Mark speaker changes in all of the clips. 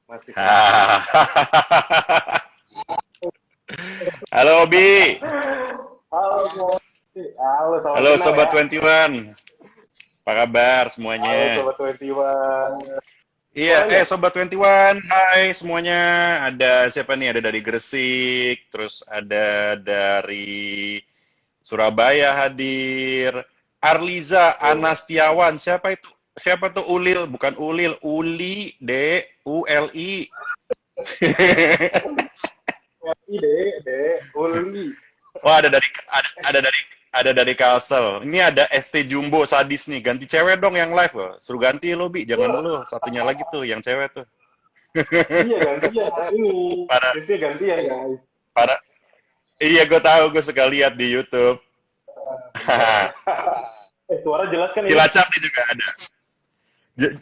Speaker 1: Masih kerasa.
Speaker 2: Hahaha. Halo Bi,
Speaker 1: Halo, halo, salam
Speaker 2: halo
Speaker 1: kenal
Speaker 2: Sobat
Speaker 1: ya.
Speaker 2: 21, apa kabar
Speaker 1: Halo,
Speaker 2: semuanya?
Speaker 1: Sobat 21.
Speaker 2: Iya,
Speaker 1: Suaranya?
Speaker 2: Sobat 21, hai semuanya. Ada siapa nih? Ada dari Gresik, terus ada dari Surabaya hadir. Arliza
Speaker 1: Oh,
Speaker 2: Anastiawan, siapa itu? Siapa tuh Ulil? Bukan Ulil, Uli, Uli.
Speaker 1: Uli.
Speaker 2: Oh, ada dari Kalsel. Ini ada ST Jumbo sadis nih. Ganti cewek dong yang live loh. Suruh ganti lo, Bi. Jangan
Speaker 1: Wah,
Speaker 2: lu. Satunya lagi tuh yang cewek tuh.
Speaker 1: iya gantian ini.
Speaker 2: Para
Speaker 1: Biasanya gantian, guys.
Speaker 2: para iya gue tahu, gue suka lihat di YouTube.
Speaker 1: Bener. Suara jelas kan ini?
Speaker 2: Cilacap nih juga ada.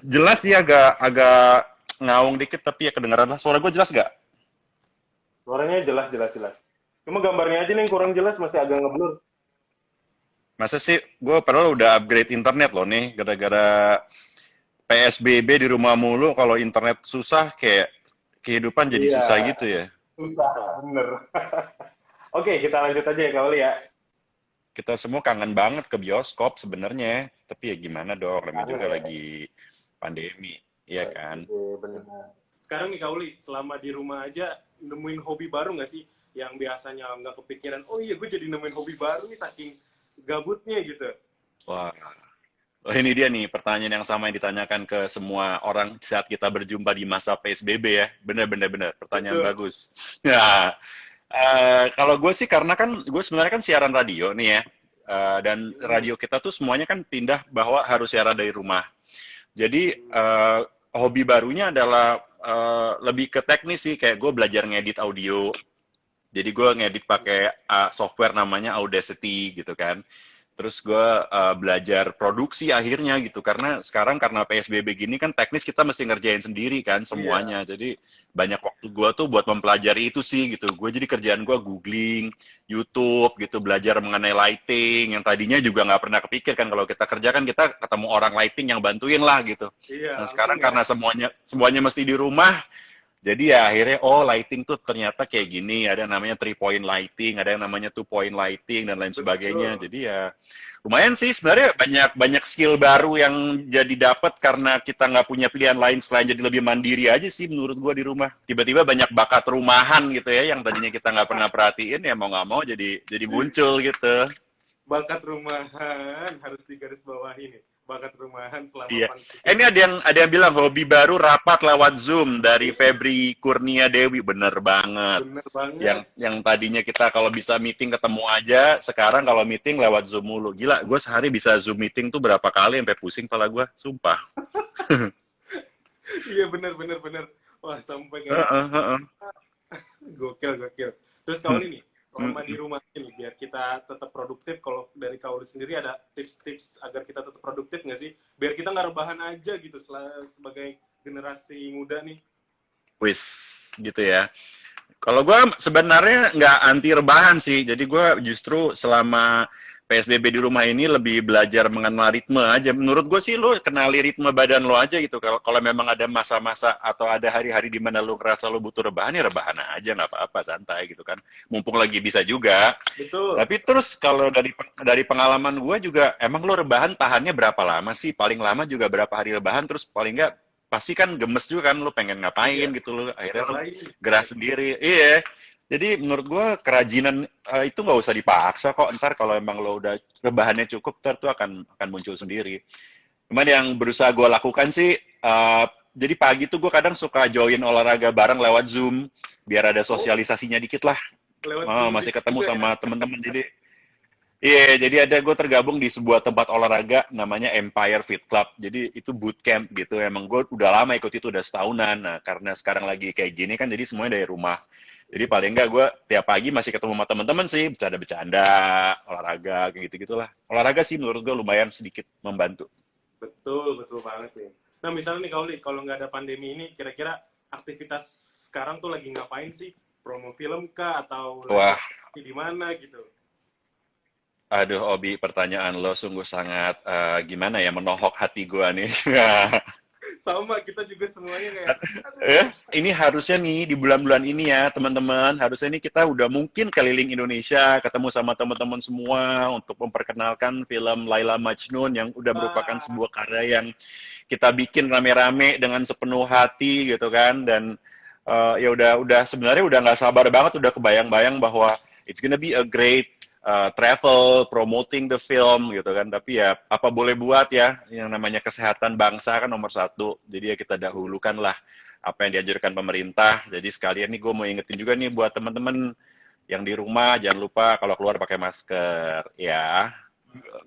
Speaker 2: Jelas sih agak agak ngaung dikit tapi ya kedengeran lah. Suara gue jelas gak?
Speaker 1: Suaranya jelas, jelas, jelas. Cuma gambarnya aja nih yang kurang jelas, masih agak ngeblur.
Speaker 2: Masa sih gue padahal udah upgrade internet loh nih gara-gara PSBB di rumah mulu, kalau internet susah kayak kehidupan jadi
Speaker 1: Iya,
Speaker 2: susah gitu ya.
Speaker 1: susah, bener. Oke, kita lanjut aja ya, Kak Oli ya.
Speaker 2: Kita semua kangen banget ke bioskop sebenarnya, tapi ya gimana dong, namanya
Speaker 1: Kangen
Speaker 2: juga
Speaker 1: ya.
Speaker 2: lagi pandemi, iya kan?
Speaker 1: Oke, bener. Sekarang nih Kak Uli, selama di rumah aja nemuin hobi baru nggak sih? Yang biasanya nggak kepikiran, oh iya gue jadi nemuin hobi baru nih saking gabutnya gitu.
Speaker 2: Wah, oh, ini dia nih pertanyaan yang sama yang ditanyakan ke semua orang saat kita berjumpa di masa PSBB ya. Bener, pertanyaan
Speaker 1: Betul.
Speaker 2: bagus. Nah, kalau gue sih karena kan gue sebenarnya kan siaran radio nih ya. Dan
Speaker 1: Hmm.
Speaker 2: radio kita tuh semuanya kan pindah bahwa harus siaran dari rumah. Jadi hobi barunya adalah lebih ke teknis sih, kayak gue belajar ngedit audio. Jadi gue ngedit pakai software namanya Audacity gitu kan. Terus gue belajar produksi akhirnya gitu, karena sekarang karena PSBB gini kan teknis kita mesti ngerjain sendiri kan
Speaker 1: Iya,
Speaker 2: semuanya. Jadi banyak waktu gue tuh buat mempelajari itu sih gitu. Gue jadi kerjaan gue googling, YouTube gitu, belajar mengenai lighting yang tadinya juga nggak pernah kepikir kan, kalau kita kerja kan kita ketemu orang lighting yang bantuin lah gitu.
Speaker 1: iya
Speaker 2: Nah
Speaker 1: langsung
Speaker 2: sekarang
Speaker 1: ya.
Speaker 2: karena semuanya semuanya mesti di rumah, jadi ya akhirnya oh lighting tuh ternyata kayak gini, ada yang namanya 3 point lighting, ada yang namanya 2 point lighting dan lain sebagainya.
Speaker 1: Betul.
Speaker 2: Jadi ya lumayan sih sebenarnya, banyak banyak skill baru yang jadi dapat karena kita nggak punya pilihan lain selain jadi lebih mandiri aja sih menurut gua di rumah. Tiba-tiba banyak bakat rumahan gitu ya yang tadinya kita nggak pernah perhatiin, ya mau nggak mau jadi muncul gitu.
Speaker 1: Bakat rumahan harus digarisbawahi nih. Bakat rumahan selama
Speaker 2: Iya.
Speaker 1: pandemi.
Speaker 2: Ini ada yang bilang hobi baru rapat lewat Zoom dari Febri Kurnia Dewi. Bener banget.
Speaker 1: Bener
Speaker 2: Yang
Speaker 1: banget.
Speaker 2: yang tadinya kita kalau bisa meeting ketemu aja, sekarang kalau meeting lewat Zoom mulu. Gila, gue sehari bisa Zoom meeting tuh berapa kali sampai pusing kepala gue, sumpah.
Speaker 1: Iya bener bener bener. Wah sampai nggak ada.
Speaker 2: Heeh, heeh.
Speaker 1: Gokil gokil. Terus kau
Speaker 2: Hmm,
Speaker 1: nih,
Speaker 2: hmm,
Speaker 1: selama di
Speaker 2: hmm.
Speaker 1: rumah ini biar kita tetap produktif. Kalau dari kau sendiri ada tips-tips agar kita tetap produktif nggak sih? Biar kita nggak rebahan aja gitu sebagai generasi muda nih.
Speaker 2: Wis, gitu ya. Kalau gue sebenarnya nggak anti rebahan sih, jadi gue justru selama PSBB di rumah ini lebih belajar mengenal ritme aja. Menurut gue sih lo kenali ritme badan lo aja gitu. Kalau memang ada masa-masa atau ada hari-hari di mana lo ngerasa lo butuh rebahan, ya rebahan aja, nggak apa-apa, santai gitu kan. Mumpung lagi bisa juga.
Speaker 1: Betul.
Speaker 2: Tapi terus kalau dari pengalaman gue juga, emang lo rebahan tahannya berapa lama sih? Paling lama juga berapa hari rebahan, terus paling nggak pasti kan gemes juga kan, lo pengen ngapain
Speaker 1: Iya.
Speaker 2: gitu, lo akhirnya lo
Speaker 1: Ngapain?
Speaker 2: gerah sendiri. Iya. Jadi menurut gue kerajinan itu nggak usah dipaksa kok. Ntar kalau emang lo udah rebahannya cukup, ntar tuh akan muncul sendiri. Cuman yang berusaha gue lakukan sih, jadi pagi tuh gue kadang suka join olahraga bareng lewat Zoom, biar ada
Speaker 1: Oh,
Speaker 2: sosialisasinya dikit lah.
Speaker 1: lewat Zoom
Speaker 2: Masih ketemu
Speaker 1: juga ya.
Speaker 2: sama temen-temen, jadi iya, jadi ada gue tergabung di sebuah tempat olahraga namanya Empire Fit Club. Jadi itu bootcamp gitu. Emang gue udah lama ikut itu, udah setahunan. Nah, karena sekarang lagi kayak gini kan, jadi semuanya dari rumah. Jadi paling enggak gue tiap pagi masih ketemu sama teman-teman sih, bercanda-bercanda, olahraga, kayak gitu-gitulah. Olahraga sih menurut gue lumayan sedikit membantu.
Speaker 1: Betul, betul banget nih. Nah, misalnya nih Kauli, kalau nggak ada pandemi ini, kira-kira aktivitas sekarang tuh lagi ngapain sih? Promo film kah? Atau lagi
Speaker 2: Wah,
Speaker 1: di mana gitu?
Speaker 2: aduh Obi, pertanyaan lo sungguh sangat gimana ya, menohok hati gue nih.
Speaker 1: Sama, kita juga semuanya kayak,
Speaker 2: Ini harusnya nih di bulan-bulan ini ya teman-teman, harusnya nih kita udah mungkin keliling Indonesia, ketemu sama teman-teman semua untuk memperkenalkan film Laila Majnun yang udah merupakan
Speaker 1: wah,
Speaker 2: sebuah karya yang kita bikin rame-rame dengan sepenuh hati gitu kan. Dan ya udah sebenarnya udah nggak sabar banget, udah kebayang-bayang bahwa it's gonna be a great travel promoting the film gitu kan. Tapi ya apa boleh buat ya, yang namanya kesehatan bangsa kan nomor satu, jadi ya kita dahulukan lah apa yang dianjurkan pemerintah. Jadi sekalian nih gue mau ingetin juga nih buat teman-teman yang di rumah, jangan lupa kalau keluar pakai masker ya.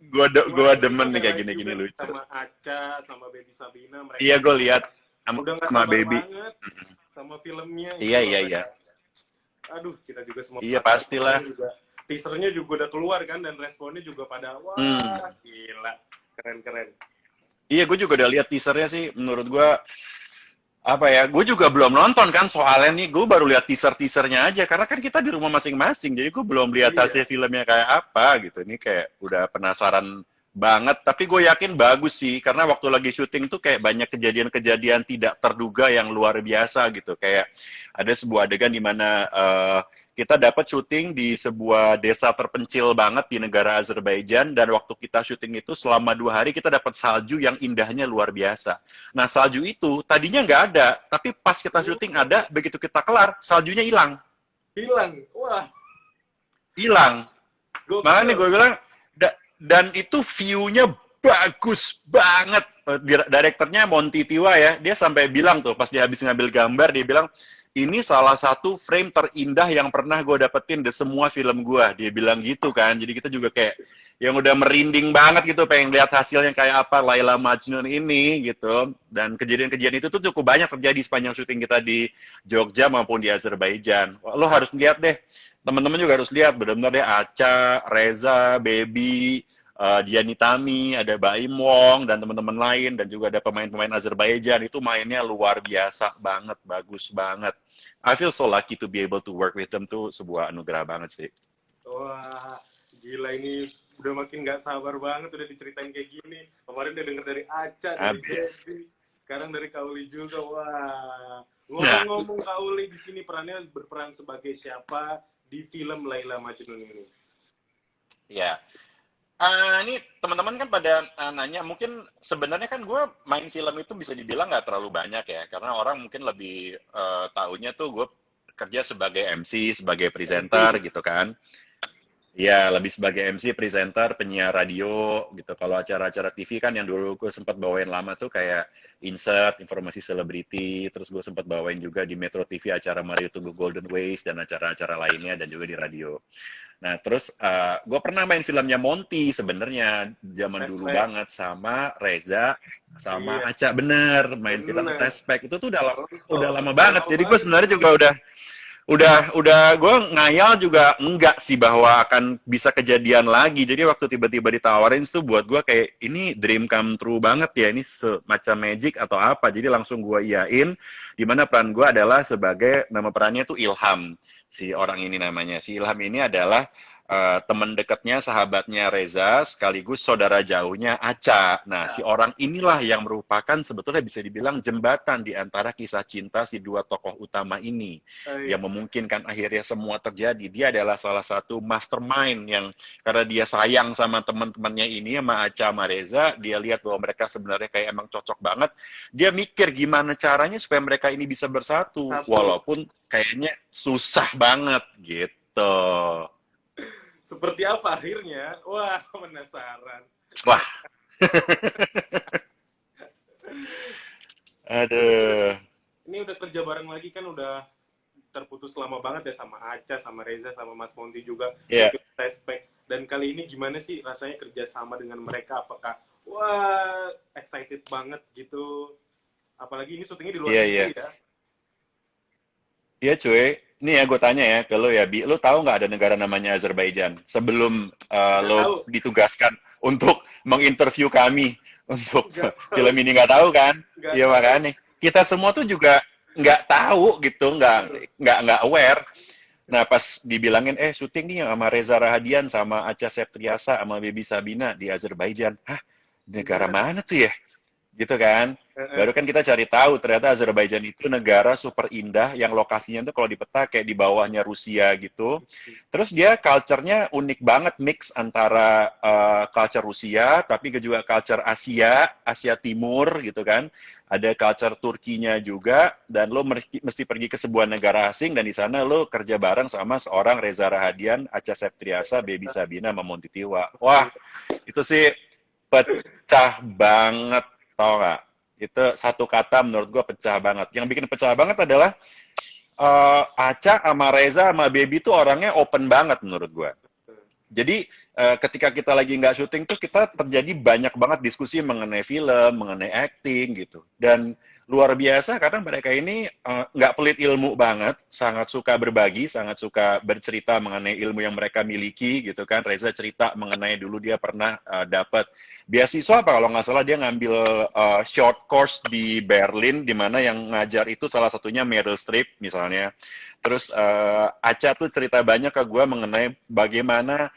Speaker 2: Gua
Speaker 1: kemarin kita
Speaker 2: demen nih
Speaker 1: udah
Speaker 2: kayak
Speaker 1: live juga
Speaker 2: gini-gini
Speaker 1: nih
Speaker 2: lucu.
Speaker 1: sama Aca, sama Baby Sabina, mereka
Speaker 2: Iya, gue
Speaker 1: juga
Speaker 2: lihat sama,
Speaker 1: udah nggak
Speaker 2: sama
Speaker 1: sabar
Speaker 2: baby.
Speaker 1: banget sama filmnya
Speaker 2: Iya,
Speaker 1: gitu loh
Speaker 2: iya, iya.
Speaker 1: mereka. Aduh, kita juga semua
Speaker 2: Iya,
Speaker 1: penasaran.
Speaker 2: pastilah.
Speaker 1: Kemarin juga teasernya juga udah keluar kan, dan responnya juga pada
Speaker 2: Hmm.
Speaker 1: wah gila, keren-keren.
Speaker 2: Iya, gue juga udah lihat teasernya sih. Menurut gue apa ya? Gue juga belum nonton kan soalnya nih. Gue baru lihat teasernya aja karena kan kita di rumah masing-masing. Jadi gue belum lihat hasil
Speaker 1: Iya,
Speaker 2: filmnya kayak apa gitu. Ini kayak udah penasaran banget. Tapi gue yakin bagus sih karena waktu lagi syuting tuh kayak banyak kejadian-kejadian tidak terduga yang luar biasa gitu. Kayak ada sebuah adegan di mana kita dapat syuting di sebuah desa terpencil banget di negara Azerbaijan, dan waktu kita syuting itu selama 2 hari kita dapat salju yang indahnya luar biasa. Nah, salju itu tadinya nggak ada, tapi pas kita syuting ada, begitu kita kelar, saljunya hilang.
Speaker 1: hilang, wah
Speaker 2: Hilang. Makanya
Speaker 1: gokil.
Speaker 2: gue bilang, dan itu view-nya bagus banget. Direkturnya Monty Tiwa ya, dia sampai bilang tuh, pas dia habis ngambil gambar, dia bilang, ini salah satu frame terindah yang pernah gue dapetin di semua film gue. Dia bilang gitu kan, jadi kita juga kayak, yang udah merinding banget gitu, pengen lihat hasilnya kayak apa Laila Majnun ini gitu. Dan kejadian-kejadian itu tuh cukup banyak terjadi sepanjang syuting kita di Jogja maupun di Azerbaijan. Lo harus lihat deh, teman-teman juga harus lihat, benar-benar deh Aca, Reza, Baby, Diani Tami, ada Baim Wong, dan teman-teman lain, dan juga ada pemain-pemain Azerbaijan, itu mainnya luar biasa banget, bagus banget. I feel so lucky to be able to work with them, tuh sebuah anugerah banget sih.
Speaker 1: Wah, gila ini udah makin nggak sabar banget udah diceritain kayak gini. Kemarin udah denger dari Aca, dari
Speaker 2: Habis.
Speaker 1: Devi, sekarang dari Kauli juga. Wah,
Speaker 2: Nah,
Speaker 1: ngomong-ngomong Kauli di sini perannya berperan sebagai siapa di film Laila Majnun ini?
Speaker 2: ya. Ini teman-teman kan pada nanya, mungkin sebenarnya kan gue main film itu bisa dibilang nggak terlalu banyak ya, karena orang mungkin lebih taunya tuh gue kerja sebagai MC, sebagai presenter
Speaker 1: MC.
Speaker 2: gitu kan. Iya, lebih sebagai MC, presenter, penyiar radio gitu. Kalau acara-acara TV kan yang dulu gue sempat bawain lama tuh kayak insert, informasi selebriti, terus gue sempat bawain juga di Metro TV acara Mario Teguh Golden Ways dan acara-acara lainnya, dan juga di radio. Nah, terus gue pernah main filmnya Monty sebenarnya zaman dulu
Speaker 1: Flashback.
Speaker 2: banget sama Reza sama
Speaker 1: Iya,
Speaker 2: Aca, bener main film
Speaker 1: bener.
Speaker 2: Tespek itu tuh udah
Speaker 1: Oh,
Speaker 2: lama
Speaker 1: udah
Speaker 2: banget.
Speaker 1: lama
Speaker 2: Jadi gue
Speaker 1: banget.
Speaker 2: sebenarnya juga udah gue ngayal juga enggak sih bahwa akan bisa kejadian lagi. Jadi waktu tiba-tiba ditawarin itu buat gue kayak ini dream come true banget ya, ini semacam magic atau apa. Jadi langsung gue iyain, dimana peran gue adalah sebagai, nama perannya tuh Ilham. Si orang ini namanya, si Ilham ini adalah teman dekatnya, sahabatnya Reza, sekaligus saudara jauhnya Aca. Nah, si orang inilah yang merupakan sebetulnya bisa dibilang jembatan di antara kisah cinta si dua tokoh utama ini, yang
Speaker 1: Iya.
Speaker 2: memungkinkan akhirnya semua terjadi. Dia adalah salah satu mastermind yang, karena dia sayang sama teman-temannya ini, sama Aca, sama Reza, dia lihat bahwa mereka sebenarnya kayak emang cocok banget. Dia mikir gimana caranya supaya mereka ini bisa bersatu,
Speaker 1: Satu.
Speaker 2: walaupun kayaknya susah banget gitu.
Speaker 1: Seperti apa akhirnya? Wah, penasaran.
Speaker 2: Wah, aduh.
Speaker 1: Ini udah kerja bareng lagi kan, udah terputus lama banget ya sama Aca, sama Reza, sama Mas Monty juga di
Speaker 2: Ya,
Speaker 1: film Tespek. Dan kali ini gimana sih rasanya kerja sama dengan mereka? Apakah wah excited banget gitu? Apalagi ini syutingnya di luar
Speaker 2: iya, iya.
Speaker 1: negeri ya?
Speaker 2: Iya cuy, ini ya gue tanya ya ke lo ya, Bi, lo tahu nggak ada negara namanya Azerbaijan? Sebelum
Speaker 1: Nggak tahu,
Speaker 2: lo ditugaskan untuk menginterview kami untuk
Speaker 1: nggak tahu,
Speaker 2: film ini, nggak tahu kan?
Speaker 1: nggak
Speaker 2: Iya
Speaker 1: tahu.
Speaker 2: makanya kita semua tuh juga nggak tahu gitu, nggak aware. Nah pas dibilangin syuting nih sama Reza Rahadian sama Acha Septriasa sama Baby Sabina di Azerbaijan, hah negara
Speaker 1: Beneran?
Speaker 2: mana tuh ya? gitu kan. Baru kan kita cari tahu ternyata Azerbaijan itu negara super indah yang lokasinya tuh kalau di peta kayak di bawahnya Rusia gitu. Terus dia culture-nya unik banget, mix antara culture Rusia tapi juga culture Asia, Asia Timur gitu kan. Ada culture Turkinya juga, dan lo mesti pergi ke sebuah negara asing dan di sana lo kerja bareng sama seorang Reza Rahadian, Acha Septriasa, Baby Sabina, sama Monty Tiwa. Wah, itu sih pecah banget, tau nggak? Itu satu kata menurut gue pecah banget. Yang bikin pecah banget adalah Acha sama Reza sama Baby tuh orangnya open banget menurut gue. Jadi ketika kita lagi nggak syuting tuh kita terjadi banyak banget diskusi mengenai film, mengenai acting gitu. Dan luar biasa karena mereka ini nggak pelit ilmu banget, sangat suka berbagi, sangat suka bercerita mengenai ilmu yang mereka miliki gitu kan. Reza cerita mengenai dulu dia pernah dapat beasiswa apa kalau nggak salah dia ngambil short course di Berlin, di mana yang ngajar itu salah satunya Meryl Streep misalnya. Terus Acha tuh cerita banyak ke gue mengenai bagaimana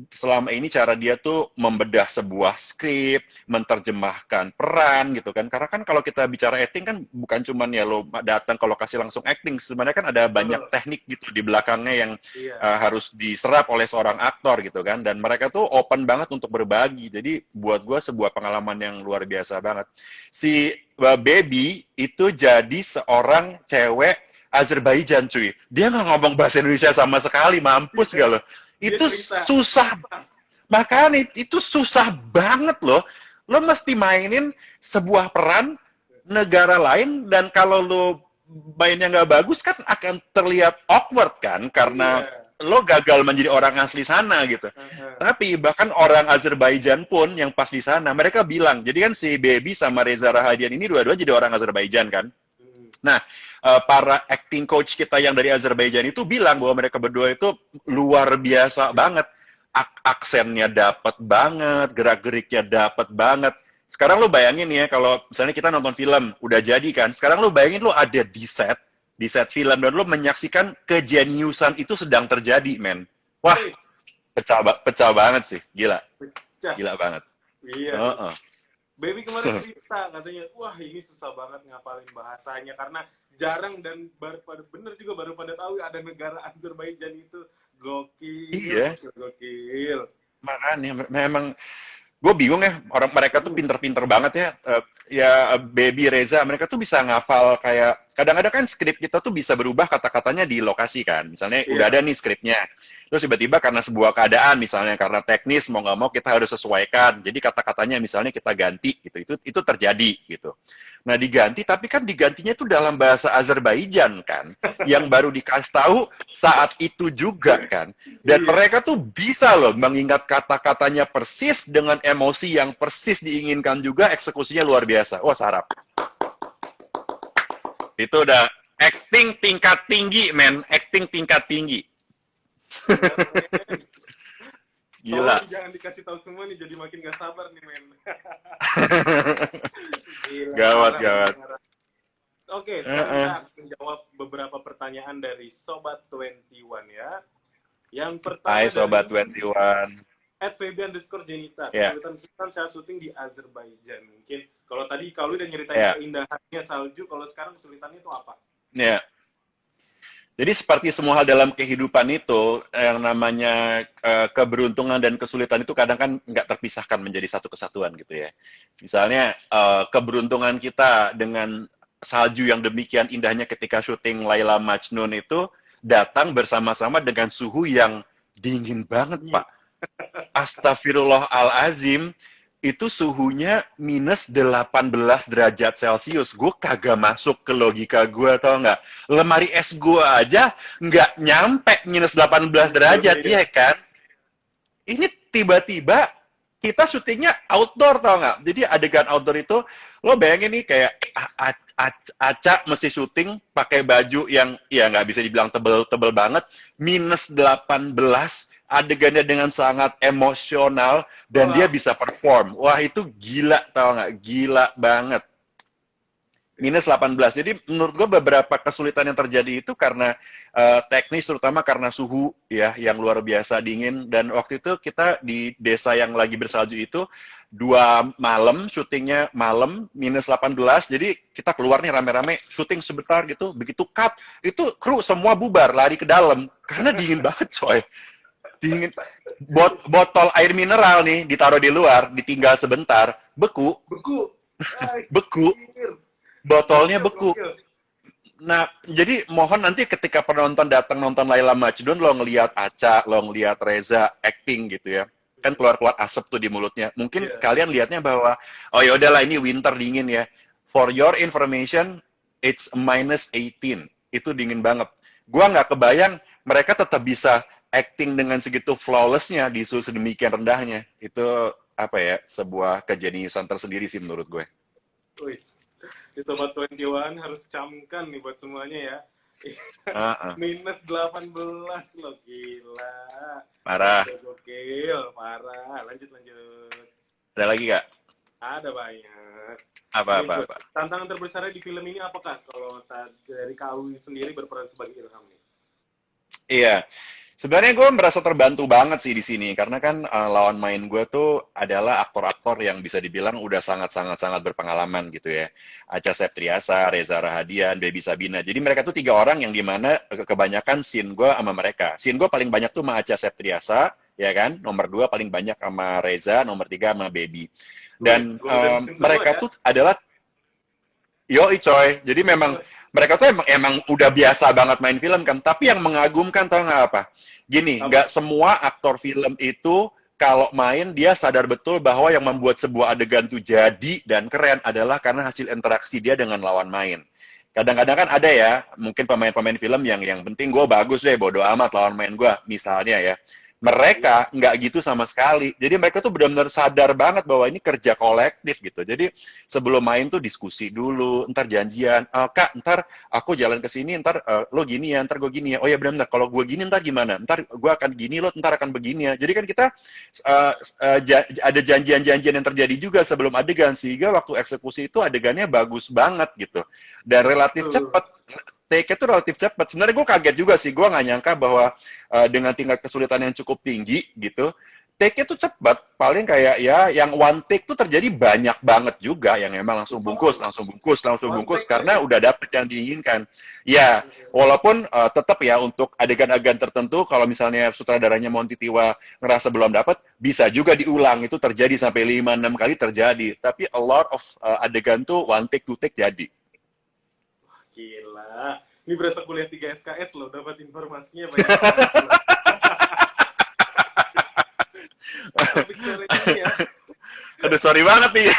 Speaker 2: selama ini cara dia tuh membedah sebuah skrip, menerjemahkan peran gitu kan. Karena kan kalau kita bicara acting kan bukan cuman ya lo datang ke lokasi langsung acting. Sebenarnya kan ada banyak teknik gitu di belakangnya yang harus diserap oleh seorang aktor gitu kan. Dan mereka tuh open banget untuk berbagi. Jadi buat gue sebuah pengalaman yang luar biasa banget. Si Baby itu jadi seorang cewek Azerbaijan cuy. Dia nggak ngomong bahasa Indonesia sama sekali, mampus gak lo? Itu susah. Makanya itu susah banget loh. Lo mesti mainin sebuah peran negara lain dan kalau lo mainnya nggak bagus kan akan terlihat awkward kan karena lo gagal menjadi orang asli sana gitu. Tapi bahkan orang Azerbaijan pun yang pas di sana mereka bilang, jadi kan si Baby sama Reza Rahadian ini dua-dua jadi orang Azerbaijan kan. Nah, para acting coach kita yang dari Azerbaijan itu bilang bahwa mereka berdua itu luar biasa banget. Aksennya dapat banget, gerak-geriknya dapat banget. Sekarang lo bayangin ya, kalau misalnya kita nonton film, udah jadi kan. Sekarang lo bayangin lo ada di set film, dan lo menyaksikan kejeniusan itu sedang terjadi, men. Wah, pecah banget sih. Gila. Gila banget.
Speaker 1: Iya. Baby kemarin cerita katanya, wah ini susah banget ngapalin bahasanya karena jarang dan baru pada tahu ada negara Azerbaijan itu. Gokil.
Speaker 2: Iya.
Speaker 1: Gokil.
Speaker 2: Makanya memang gue bingung ya, orang mereka tuh pinter-pinter banget ya. Ya Baby, Reza, mereka tuh bisa ngafal kayak kadang-kadang kan skrip kita tuh bisa berubah kata-katanya di lokasi kan. Misalnya udah ada nih skripnya. Terus tiba-tiba karena sebuah keadaan misalnya karena teknis mau nggak mau kita harus sesuaikan. Jadi kata-katanya misalnya kita ganti gitu. Itu terjadi gitu. Nah diganti tapi kan digantinya itu dalam bahasa Azerbaijan kan. Yang baru dikasih tahu saat itu juga kan. Dan mereka tuh bisa loh mengingat kata-katanya persis dengan emosi yang persis diinginkan juga, eksekusinya luar biasa. Wah, sarap. Itu udah acting tingkat tinggi, men. Acting tingkat tinggi. Gila.
Speaker 1: Jangan dikasih tahu semua nih, jadi makin gak sabar nih, men.
Speaker 2: Gawat.
Speaker 1: Oke, sekarang kita menjawab beberapa pertanyaan dari Sobat 21 ya. Yang pertama
Speaker 2: Hai Sobat 21.
Speaker 1: @febian_jenita. Kesulitan saya syuting di Azerbaijan. Mungkin kalau tadi kalau udah nyeritain keindahannya salju, kalau sekarang kesulitannya itu apa?
Speaker 2: Ya. Jadi seperti semua hal dalam kehidupan itu, yang namanya keberuntungan dan kesulitan itu kadang kan nggak terpisahkan menjadi satu kesatuan gitu ya. Misalnya keberuntungan kita dengan salju yang demikian indahnya ketika syuting Laila Majnun itu datang bersama-sama dengan suhu yang dingin banget, Pak. Astagfirullahalazim, itu suhunya minus 18 derajat Celcius. Gue kagak masuk ke logika gue, tau nggak? Lemari es gue aja nggak nyampe minus 18 derajat, iya kan? Ini tiba-tiba kita syutingnya outdoor, tau nggak? Jadi adegan outdoor itu, lo bayangin nih kayak Aca mesti syuting pakai baju yang ya nggak bisa dibilang tebel-tebel banget, minus 18, adegannya dengan sangat emosional dan dia bisa perform. Wah, itu gila, tau nggak? Gila banget. Minus 18. Jadi menurut gue beberapa kesulitan yang terjadi itu karena teknis, terutama karena suhu ya yang luar biasa dingin. Dan waktu itu kita di desa yang lagi bersalju itu 2 malam, syutingnya malam, minus 18, jadi kita keluar nih rame-rame, syuting sebentar gitu, begitu cut, itu kru semua bubar, lari ke dalam, karena dingin banget coy. Dingin. Botol air mineral nih, ditaruh di luar, ditinggal sebentar, beku,
Speaker 1: Beku.
Speaker 2: beku,
Speaker 1: Anjir.
Speaker 2: botolnya
Speaker 1: Gokil,
Speaker 2: beku.
Speaker 1: gokil.
Speaker 2: Nah, jadi mohon nanti ketika penonton datang nonton Laila Majnun, lo ngelihat Acha, lo ngelihat Reza acting gitu ya, kan keluar-keluar asap tuh di mulutnya. Mungkin
Speaker 1: Iya.
Speaker 2: kalian lihatnya bahwa, oh ya udahlah ini winter dingin ya. For your information, it's minus 18. Itu dingin banget. Gua nggak kebayang mereka tetap bisa acting dengan segitu flawlessnya di suhu sedemikian rendahnya. Itu apa ya, sebuah kejeniusan tersendiri sih menurut gue.
Speaker 1: Wih. Di Sobat 21 harus camkan nih buat semuanya ya. Minus 18 loh, gila.
Speaker 2: Parah.
Speaker 1: Gokil, parah. Lanjut.
Speaker 2: Ada lagi nggak?
Speaker 1: Ada banyak.
Speaker 2: Apa?
Speaker 1: Tantangan terbesarnya di film ini apakah? Kalau dari Kak Awi sendiri berperan sebagai Ilham nih.
Speaker 2: Iya, sebenarnya gue merasa terbantu banget sih di sini karena kan lawan main gue tuh adalah aktor-aktor yang bisa dibilang udah sangat berpengalaman gitu ya. Acha Septriasa, Reza Rahadian, Baby Sabina. Jadi mereka tuh 3 orang yang dimana kebanyakan scene gue sama mereka. Scene gue paling banyak tuh sama Acha Septriasa, ya kan? Nomor 2 paling banyak sama Reza, nomor 3 sama Baby. Dan mereka tuh adalah yoi coy, jadi memang mereka tuh emang udah biasa banget main film kan, tapi yang mengagumkan tau nggak apa? Gini, nggak semua aktor film itu kalau main dia sadar betul bahwa yang membuat sebuah adegan tuh jadi dan keren adalah karena hasil interaksi dia dengan lawan main. Kadang-kadang kan ada ya, mungkin pemain-pemain film yang penting gue bagus deh, bodo amat lawan main gue, misalnya ya. Mereka nggak gitu sama sekali. Jadi mereka tuh benar-benar sadar banget bahwa ini kerja kolektif gitu. Jadi sebelum main tuh diskusi dulu, ntar janjian, Kak, ntar aku jalan ke sini, ntar lo gini ya, ntar gue gini ya. Oh ya benar-benar, kalau gue gini ntar gimana? Ntar gue akan gini, lo ntar akan begini ya. Jadi kan kita ada janjian-janjian yang terjadi juga sebelum adegan, sehingga waktu eksekusi itu adegannya bagus banget gitu. Dan relatif cepat. Take-nya tuh relatif cepat. Sebenarnya gue kaget juga sih, gue nggak nyangka bahwa dengan tingkat kesulitan yang cukup tinggi gitu, take-nya tuh cepat. Paling kayak ya, yang one take tuh terjadi banyak banget juga, yang emang langsung bungkus karena udah dapet yang diinginkan. Ya, walaupun tetap ya untuk adegan-adegan tertentu, kalau misalnya sutradaranya Monty Tiwa ngerasa belum dapat, bisa juga diulang. Itu terjadi sampai 5-6 kali terjadi. Tapi a lot of adegan tuh one take, two take jadi.
Speaker 1: Gila. Ini berasa kuliah 3 SKS loh, dapat informasinya banyak. Topik sore ini ya.
Speaker 2: Aduh, sorry banget nih.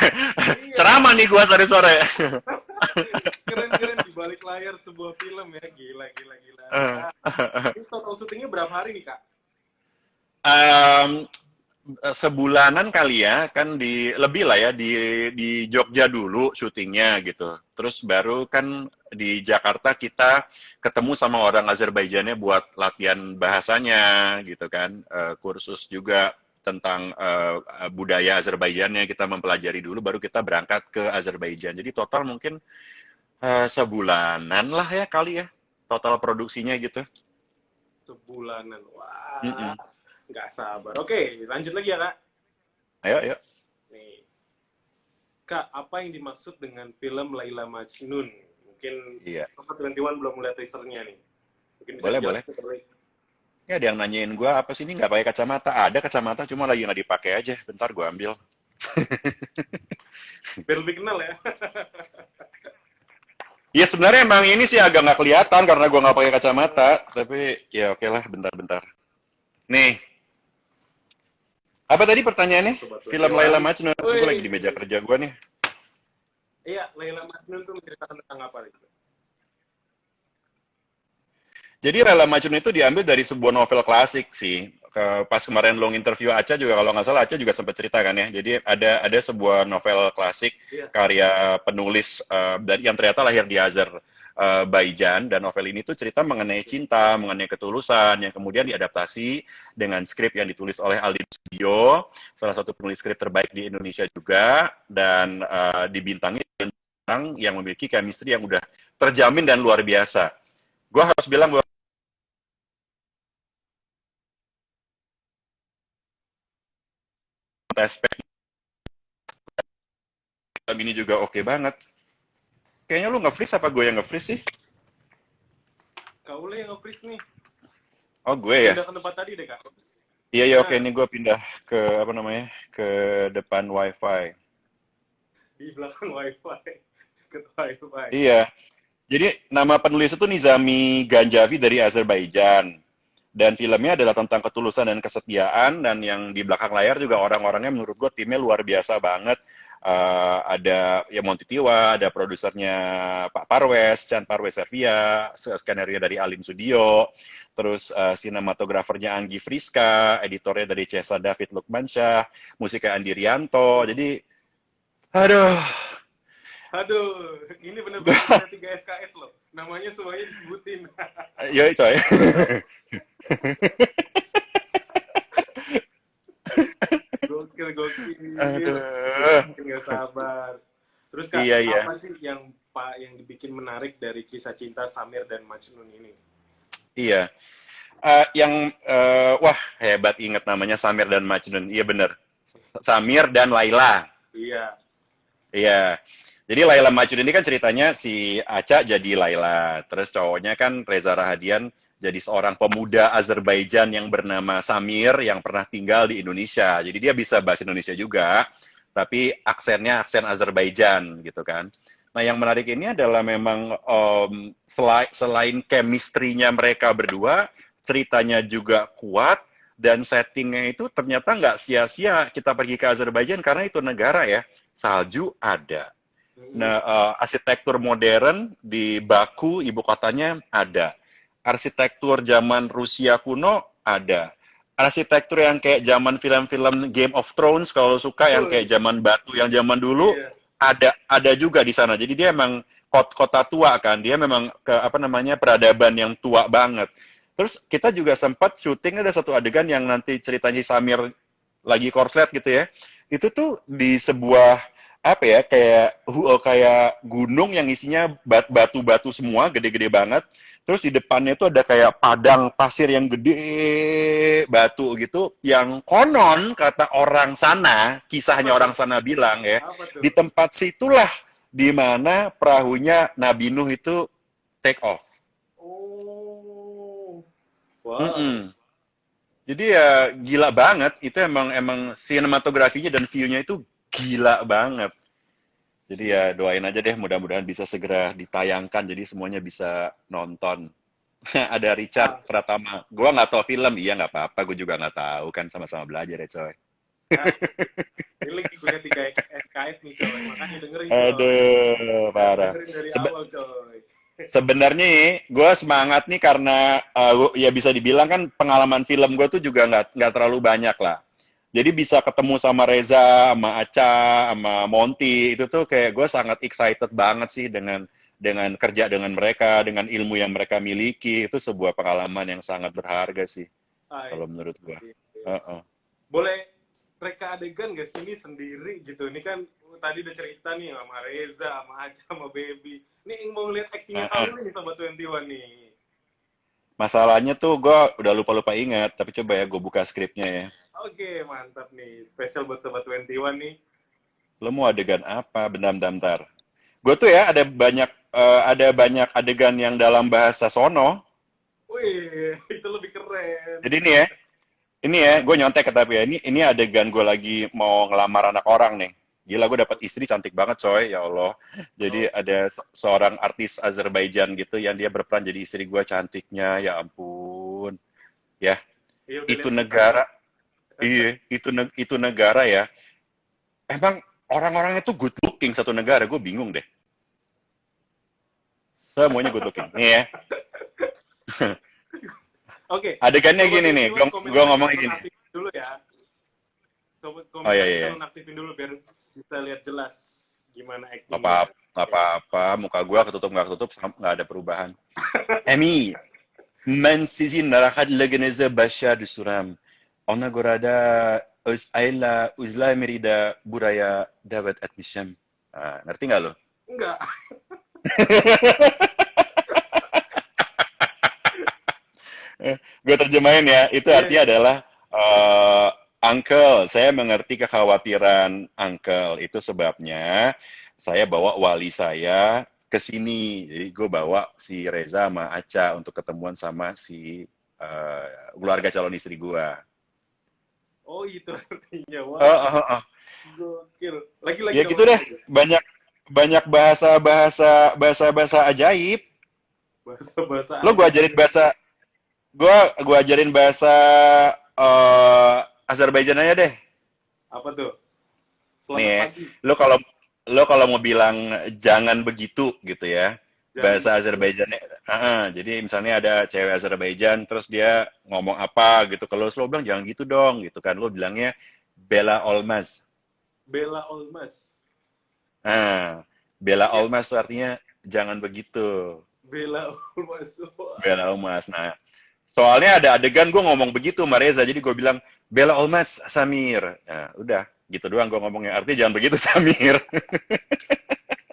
Speaker 2: Ceramah nih gua sore-sore.
Speaker 1: Keren-keren di balik layar sebuah film ya. Gila. Ini total syutingnya berapa hari nih, Kak?
Speaker 2: Sebulanan kali ya, kan lebih lah ya di Jogja dulu syutingnya gitu. Terus baru kan di Jakarta kita ketemu sama orang Azerbaijannya buat latihan bahasanya gitu kan. Kursus juga tentang budaya Azerbaijannya kita mempelajari dulu, baru kita berangkat ke Azerbaijan. Jadi total mungkin sebulanan lah ya kali ya, total produksinya gitu.
Speaker 1: Sebulanan, wah. Nggak sabar. Oke, lanjut lagi ya, Kak.
Speaker 2: Ayo.
Speaker 1: Nih. Kak, apa yang dimaksud dengan film Laila Majnun? Mungkin Sobat 21 belum melihat teasernya nih. Mungkin bisa
Speaker 2: boleh. Ya, ada yang nanyain gue, apa sih ini nggak pakai kacamata? Ada kacamata, cuma lagi nggak dipakai aja. Bentar gue ambil.
Speaker 1: Biar lebih kenal ya.
Speaker 2: Ya sebenarnya emang ini sih agak nggak kelihatan karena gue nggak pakai kacamata. Tapi ya oke lah, bentar. Nih. Apa tadi pertanyaannya? Film Laila Majnun. Gue lagi di meja kerja gue nih.
Speaker 1: Iya, Laila Majnun tuh menceritakan tentang apa itu?
Speaker 2: Jadi Laila Majnun itu diambil dari sebuah novel klasik sih. Pas kemarin lo interview Acha juga, kalau nggak salah Acha juga sempat cerita kan ya. Jadi ada sebuah novel klasik karya penulis dan yang ternyata lahir di Azerbaijan, dan novel ini tuh cerita mengenai cinta, mengenai ketulusan yang kemudian diadaptasi dengan skrip yang ditulis oleh Aldin Sudio, salah satu penulis skrip terbaik di Indonesia juga, dan dibintangi orang yang memiliki chemistry yang udah terjamin dan luar biasa. Gue harus bilang bahwa ini juga oke banget. Kayaknya lu nge-freeze apa gue yang nge-freeze sih?
Speaker 1: Kau yang nge-freeze nih.
Speaker 2: Oh, gue ya?
Speaker 1: Pindah ke tempat tadi deh, Kak.
Speaker 2: Iya, iya, oke.
Speaker 1: Nah,
Speaker 2: Ini gue pindah ke, apa namanya, ke depan wifi.
Speaker 1: di belakang wifi. Deket wifi.
Speaker 2: Iya. Jadi, nama penulis itu Nizami Ganjavi dari Azerbaijan. Dan filmnya adalah tentang ketulusan dan kesetiaan, dan yang di belakang layar juga orang-orangnya menurut gue timnya luar biasa banget. Ada ya Monty Tiwa, ada produsernya Pak Parwes, Chan Parwes Sevia, skenario dari Alim Sudio, terus sinematografernya Anggi Friska, editornya dari Cesa David Lukmansyah, musiknya Andi Rianto. Jadi, aduh,
Speaker 1: Aduh, ini bener-bener 3 SKS loh. Namanya semuanya disebutin.
Speaker 2: ya coy.
Speaker 1: Gokil, gokil.
Speaker 2: Aduh.
Speaker 1: Nggak sabar. Terus Kak,
Speaker 2: Iya, iya.
Speaker 1: apa sih yang dibikin menarik dari kisah cinta Samir dan Majnun ini?
Speaker 2: Iya. Wah, hebat inget namanya Samir dan Majnun. Iya bener. Samir dan Laila.
Speaker 1: Iya.
Speaker 2: Iya. Jadi Laila Majnun ini kan ceritanya si Aca jadi Laila. Terus cowoknya kan Reza Rahadian jadi seorang pemuda Azerbaijan yang bernama Samir yang pernah tinggal di Indonesia. Jadi dia bisa bahasa Indonesia juga, tapi aksennya aksen Azerbaijan gitu kan. Nah yang menarik ini adalah memang selain chemistry-nya mereka berdua, ceritanya juga kuat, dan settingnya itu ternyata nggak sia-sia kita pergi ke Azerbaijan karena itu negara ya, salju ada. Nah, arsitektur modern di Baku, ibu kotanya, ada. Arsitektur zaman Rusia kuno, ada. Arsitektur yang kayak zaman film-film Game of Thrones, kalau suka yang kayak zaman batu yang zaman dulu, ada juga di sana. Jadi dia emang kota tua kan, dia memang peradaban yang tua banget. Terus kita juga sempat syuting, ada satu adegan yang nanti ceritanya Samir lagi korslet gitu ya. Itu tuh di sebuah kayak gunung yang isinya batu-batu semua, gede-gede banget. Terus di depannya itu ada kayak padang pasir yang gede, batu gitu, yang konon kata orang sana, kisahnya orang sana bilang ya, di tempat situlah di mana perahunya Nabi Nuh itu take off.
Speaker 1: Oh, wow.
Speaker 2: Jadi ya gila banget, itu emang sinematografinya dan view-nya itu gila banget. Jadi ya doain aja deh, mudah-mudahan bisa segera ditayangkan, jadi semuanya bisa nonton. Ada Richard Pratama. Gua nggak tahu film, iya nggak apa-apa, gue juga nggak tahu, kan sama-sama belajar ya coy.
Speaker 1: Ini lagi punya 3 SKS nih coy, makanya dengerin coy.
Speaker 2: Aduh, parah.
Speaker 1: Dengerin dari awal coy.
Speaker 2: Sebenarnya gue semangat nih karena ya bisa dibilang kan pengalaman film gue tuh juga nggak terlalu banyak lah. Jadi bisa ketemu sama Reza, sama Aca, sama Monty, itu tuh kayak gue sangat excited banget sih dengan kerja dengan mereka, dengan ilmu yang mereka miliki. Itu sebuah pengalaman yang sangat berharga sih, kalau menurut gue.
Speaker 1: Boleh reka adegan gak sih ini sendiri gitu? Ini kan tadi udah cerita nih sama Reza, sama Aca, sama Baby. Ini mau lihat actingnya kamu nih sama 21 nih.
Speaker 2: Masalahnya tuh gue udah lupa-lupa ingat, tapi coba ya gue buka skripnya ya.
Speaker 1: Oke, mantap nih. Spesial buat Sobat 21 nih.
Speaker 2: Lo mau adegan apa? Bentar. Gue tuh ya ada banyak adegan yang dalam bahasa sono.
Speaker 1: Wih, itu lebih keren.
Speaker 2: Jadi ini ya, gue nyontek tapi ya, ini adegan gue lagi mau ngelamar anak orang nih. Gila, gue dapet istri cantik banget coy, ya Allah. Jadi ada seorang artis Azerbaijan gitu yang dia berperan jadi istri gue, cantiknya, ya ampun. Ya, itu negara, iya, itu negara ya. Emang orang-orangnya tuh good looking satu negara, gue bingung deh. Semuanya good looking, nih ya.
Speaker 1: Oke.
Speaker 2: Adegannya gini nih, gue ngomong gini.
Speaker 1: Dulu ya.
Speaker 2: Oh iya.
Speaker 1: Aktifin dulu biar bisa lihat jelas gimana acting.
Speaker 2: Gak apa-apa, muka gue ketutup nggak nggak ada perubahan. Emi, men sizin narahat lageneze başa suram. Ona göre de öz ayla uzla merida buraya davet etmişim. Ngerti nggak lo?
Speaker 1: Enggak.
Speaker 2: Gue terjemahin ya, itu artinya adalah Uncle, saya mengerti kekhawatiran Uncle. Itu sebabnya saya bawa wali saya ke sini. Jadi gue bawa si Reza sama Aca untuk ketemuan sama si keluarga calon istri gue.
Speaker 1: Oh itu artinya.
Speaker 2: Oh,
Speaker 1: Wah,
Speaker 2: oh, oh.
Speaker 1: gokil. Lagi-lagi
Speaker 2: Ya
Speaker 1: dong.
Speaker 2: gitu deh. Banyak banyak bahasa ajaib.
Speaker 1: Bahasa-bahasa
Speaker 2: Lo gue
Speaker 1: aja.
Speaker 2: ajarin bahasa gua ajarin bahasa Azerbaijan aja deh.
Speaker 1: Apa tuh? Selamat
Speaker 2: Nih,
Speaker 1: pagi.
Speaker 2: lo kalau lo kalau mau bilang jangan begitu gitu ya.
Speaker 1: Jangan
Speaker 2: Bahasa
Speaker 1: begitu.
Speaker 2: Azerbaijannya, jadi misalnya ada cewek Azerbaijan terus dia ngomong apa gitu, kalau lo bilang jangan gitu dong gitu kan, lo bilangnya Bela Olmaz.
Speaker 1: Bella Olmas.
Speaker 2: Nah, Bela
Speaker 1: Ya,
Speaker 2: Olmaz artinya jangan begitu.
Speaker 1: Bella Olmas. Wah.
Speaker 2: Bela Olmaz. Nah, soalnya ada adegan gue ngomong begitu sama Reza, jadi gue bilang Bela Olmaz Samir. Nah, udah gitu doang gue ngomongnya. Artinya jangan begitu Samir.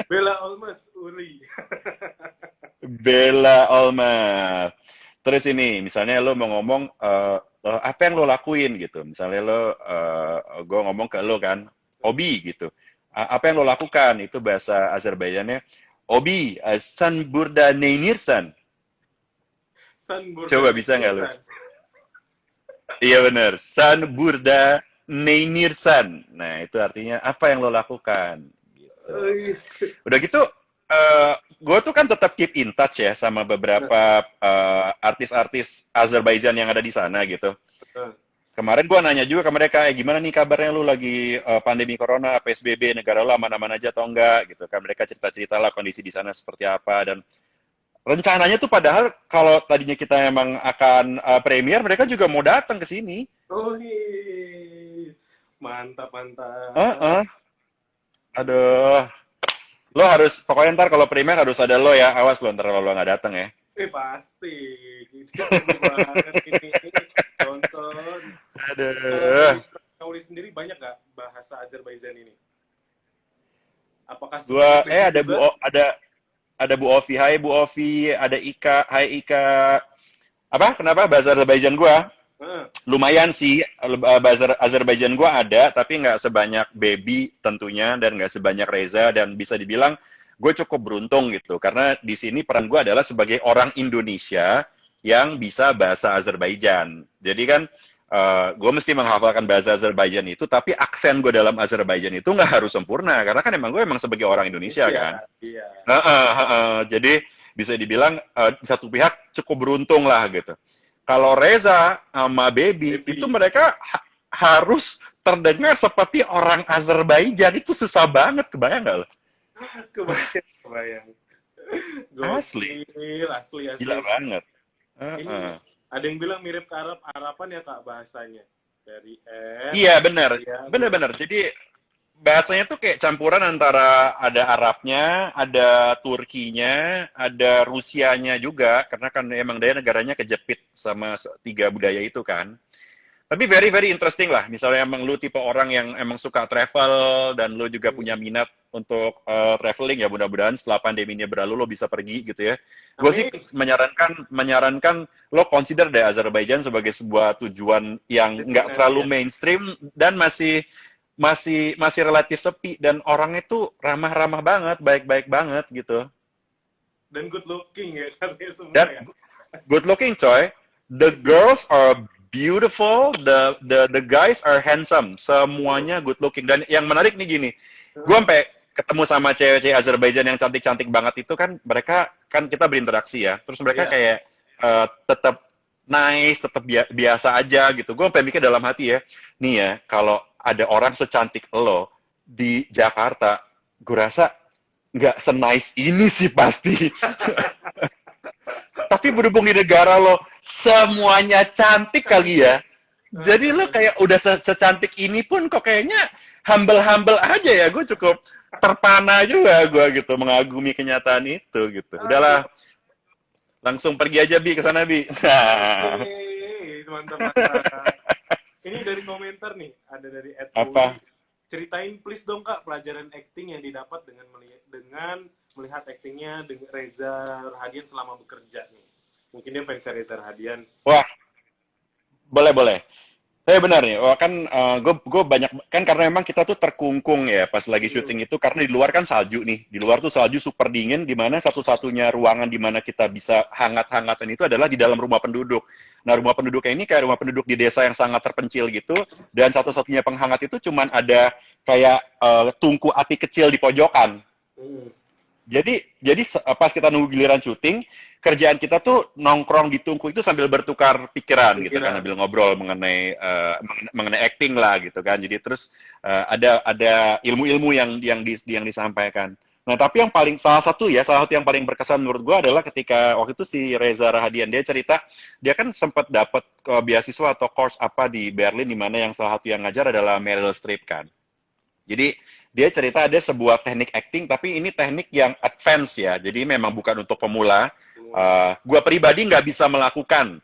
Speaker 1: Bella Olmas Uri.
Speaker 2: Bela Olmaz. Terus ini, misalnya lo mau ngomong apa yang lo lakuin gitu. Misalnya gue ngomong ke lo kan, Obi gitu. Apa yang lo lakukan? Itu bahasa Azerbaijannya. Obi, san burda neynirsan.
Speaker 1: San
Speaker 2: Coba
Speaker 1: Burdane
Speaker 2: bisa nggak lo?
Speaker 1: Nirsan.
Speaker 2: Iya bener. San burda neynirsan. Nah, itu artinya apa yang lo lakukan? Gitu. Udah gitu, gue tuh kan tetap keep in touch ya sama beberapa artis-artis Azerbaijan yang ada di sana gitu. Kemarin gue nanya juga ke mereka, gimana nih kabarnya lu lagi pandemi corona, PSBB, negara lu aman-aman aja atau enggak gitu kan. Mereka cerita-cerita lah kondisi di sana seperti apa. Dan rencananya tuh padahal kalau tadinya kita emang akan premier, mereka juga mau datang ke sini.
Speaker 1: Oh, mantap, mantap.
Speaker 2: Uh-uh. Aduh, lo harus, pokoknya ntar kalau premier harus ada lo ya, awas lo ntar kalau lo nggak datang ya.
Speaker 1: Pasti. Itu banget ini. Tonton.
Speaker 2: Aduh.
Speaker 1: Kauli sendiri banyak gak bahasa Azerbaijan ini? Apakah
Speaker 2: Gua
Speaker 1: basic
Speaker 2: ada
Speaker 1: juga?
Speaker 2: ada Bu Ovi. Hai Bu Ovi, ada Ika. Hai Ika. Apa? Kenapa bahasa Azerbaijan gua?
Speaker 1: Heeh.
Speaker 2: Lumayan sih, bahasa Azerbaijan gua ada, tapi nggak sebanyak Baby tentunya dan nggak sebanyak Reza, dan bisa dibilang gue cukup beruntung gitu karena di sini peran gue adalah sebagai orang Indonesia yang bisa bahasa Azerbaijan. Jadi kan gue mesti menghafalkan bahasa Azerbaijan itu, tapi aksen gue dalam Azerbaijan itu nggak harus sempurna karena kan emang gue emang sebagai orang Indonesia kan.
Speaker 1: Iya, iya.
Speaker 2: Jadi bisa dibilang di satu pihak cukup beruntung lah gitu. Kalau Reza sama Baby itu
Speaker 1: Baby.
Speaker 2: mereka harus terdengar seperti orang Azerbaijan, itu susah banget, kebayang nggak lo?
Speaker 1: Kebayang, kebayang.
Speaker 2: Asli,
Speaker 1: Gokil, asli,
Speaker 2: gila
Speaker 1: asli.
Speaker 2: banget.
Speaker 1: Ini ada yang bilang mirip ke Arapan ya Kak bahasanya. Dari
Speaker 2: Iya benar,
Speaker 1: ya,
Speaker 2: benar-benar. Jadi bahasanya tuh kayak campuran antara ada Arabnya, ada Turkinya, ada Rusianya juga, karena kan emang dia negaranya kejepit sama tiga budaya itu kan. Tapi very very interesting lah. Misalnya emang lu tipe orang yang emang suka travel dan lu juga punya minat untuk traveling, ya mudah-mudahan setelah pandemi ini berlalu lo bisa pergi gitu ya. Gue sih
Speaker 1: Amin.
Speaker 2: menyarankan lo consider deh Azerbaijan sebagai sebuah tujuan yang nggak
Speaker 1: Destinasi
Speaker 2: terlalu
Speaker 1: ya.
Speaker 2: mainstream dan masih relatif sepi, dan orangnya tuh ramah-ramah banget, baik-baik banget gitu.
Speaker 1: Dan good looking ya katanya semua
Speaker 2: Dan
Speaker 1: ya.
Speaker 2: good looking coy. The girls are beautiful, the guys are handsome. Semuanya good looking. Dan yang menarik nih gini, gue sampai ketemu sama cewek-cewek Azerbaijan yang cantik-cantik banget itu kan, mereka kan kita berinteraksi ya. Terus mereka
Speaker 1: Iya.
Speaker 2: kayak tetap nice, tetap biasa aja gitu. Gue sampai mikir dalam hati ya, nih ya, kalau ada orang secantik lo di Jakarta, gue rasa nggak se-nice ini sih pasti. Tapi berhubung di negara lo semuanya cantik kali ya. Jadi lo kayak udah secantik ini pun kok kayaknya humble-humble aja ya. Gue cukup terpana juga gue gitu mengagumi kenyataan itu gitu. Udahlah, langsung pergi aja Bi ke sana Bi. Nah,
Speaker 1: Oke, mantap, mantap. Ini dari komentar nih, ada dari Ed
Speaker 2: apa?
Speaker 1: Bowie. Ceritain please dong Kak pelajaran acting yang didapat dengan melihat actingnya dengan Reza Rahadian selama bekerja nih. Mungkin dia fans Reza Rahadian.
Speaker 2: Wah, boleh boleh. Benar nih, oh, kan gue banyak kan karena memang kita tuh terkungkung ya pas lagi
Speaker 1: Hmm.
Speaker 2: syuting itu karena di luar kan salju nih, di luar tuh salju super dingin di mana satu-satunya ruangan di mana kita bisa hangat-hangatan itu adalah di dalam rumah penduduk. Nah rumah penduduknya ini kayak rumah penduduk di desa yang sangat terpencil gitu dan satu-satunya penghangat itu cuman ada kayak tungku api kecil di pojokan.
Speaker 1: Hmm.
Speaker 2: Jadi pas kita nunggu giliran syuting, kerjaan kita tuh nongkrong di tungku itu sambil bertukar pikiran gitu kan,
Speaker 1: Pikiran.
Speaker 2: sambil ngobrol mengenai mengenai acting lah gitu kan. Jadi terus ada ilmu-ilmu yang disampaikan. Nah, tapi yang paling salah satu yang paling berkesan menurut gua adalah ketika waktu itu si Reza Rahadian dia cerita dia kan sempat dapat beasiswa atau course apa di Berlin di mana yang salah satu yang ngajar adalah Meryl Streep kan. Jadi dia cerita ada sebuah teknik acting, tapi ini teknik yang advance ya. Jadi memang bukan untuk pemula. Gua pribadi nggak bisa melakukan,